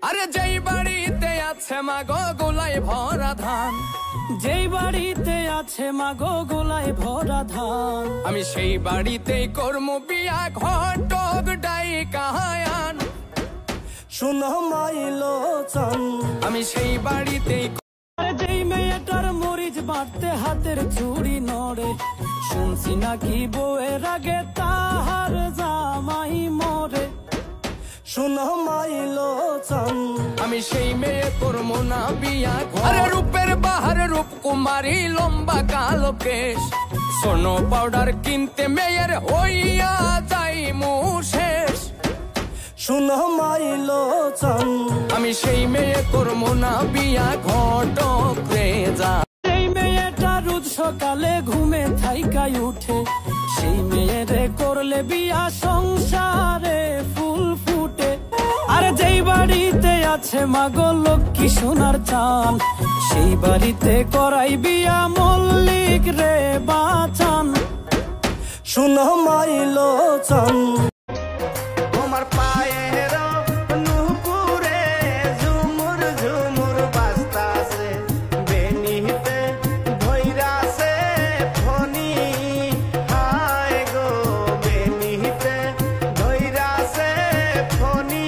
আরে যেই বাড়িতে আছে মাগো গোলায় ভরা ধান, যেই বাড়িতে আছে মাগো গোলায় ভরা ধান, আমি সেই বাড়িতেই করমু বিয়া ঘটক ডাই কাহায়ান। শুনো মাইলো চান, আমি সেই বাড়িতেই যেই মেয়েটার মরিচ বাটতে হাতের চুড়ি নড়ে, শুনছি নাকি বউয়ের আগে তাহার জামাই মরে। শুনো মাইলো চান, আমি সেই মেয়ে করমু না বিয়া। আরে রূপের বাহার রূপ কুমারী লম্বা কালো কেশ, সোনো পাউডার কিনতে মেয়ের হইয়া যাই মু শেষ। শুনো মাইলো চান, আমি সেই মেয়ে করমু না বিয়া ঘটক রে যা। সেই মেয়েটা রোজ সকালে ঘুমে থাইকাই উঠে, সেই মেয়েরে করলে বিয়া সংসারে ফুল ফুটে। আর যেই বাড়িতে আছে মাগো লক্ষ্মী সোনার চান, সেই বাড়িতে করাই বিয়া মল্লিক রে বাঁচান। শুনো মাইলো চান, তোমার পায়ের নুপুরে ঝুমুর ঝুমুর বাজতাছে, বেনিতে ধইরাছে ফনি, হায় গো বেনিতে ধইরাছে ফনি।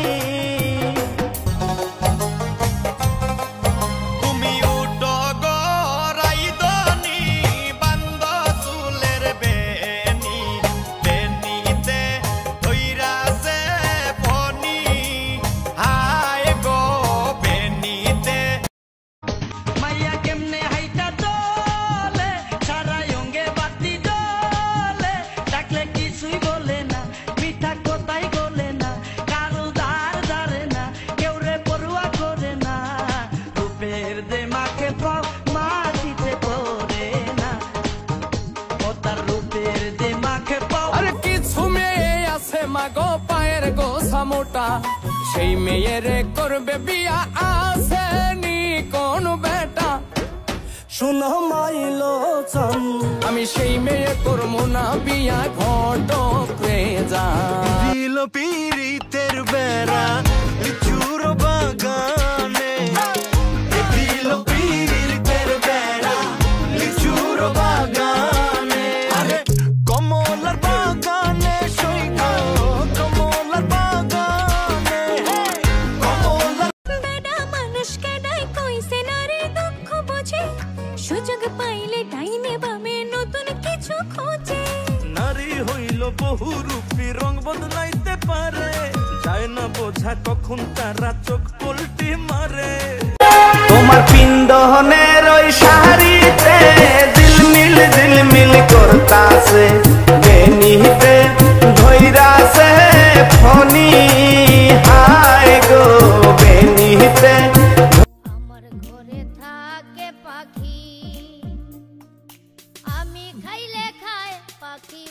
তুমি উঠো গো রাইদনি বান্দ চুলের বেনি, বেনিতে ধইরাছে ফনি, হায় গো বেনিতে। মাইয়া কেমনে হাইটা চলে, সারা অঙ্গে বাতি জ্বলে, ডাকলে কিছুই বলে না, মিঠা কথাই বলে না, কারো দার ধারে না, কেউ রে পড়ুয়া করে না, রূপের দে মাকে পাও মাটিতে পড়ে না, ও তার রূপের দে মাকে পাও। আরে কিছু মেয়ে আছে মাগো পায়ের গোছা মোটা, সেই মেয়েরে করবে বিয়া আসেনি কোন বেটা। শুনো মাইলো চান, আমি সেই মেয়ে করমু না বিয়া ঘটক রে যা। দিল পীড়িতের বেড়া লিচুর বাগানে, দিল পীড়িতের বেড়া লিচুর বাগানে, কমলার বাগানে সৈক কমলার বাগানে, কমলার। বেডা মানুষকে ডাই কইছে নারীর দুঃখ বোঝে, সুযোগ পাইলে ডাইনে বামে নতুন কিছু খোঁজে। নারী হইল বহুরূপী, রং বদলাইতে পারে, যায় না বোঝা কখন তারা চোখ পল্টি মারে। তোমার পিণ্ডনের ওই শাড়িতে ঝিলমিল ঝিলমিল করতাছে, বেনিতে ধইরাছে ফনি, হায় গো বেনিতে। আমার ঘরে থাকে পাখি, আমি খাইলে খায় পাখি।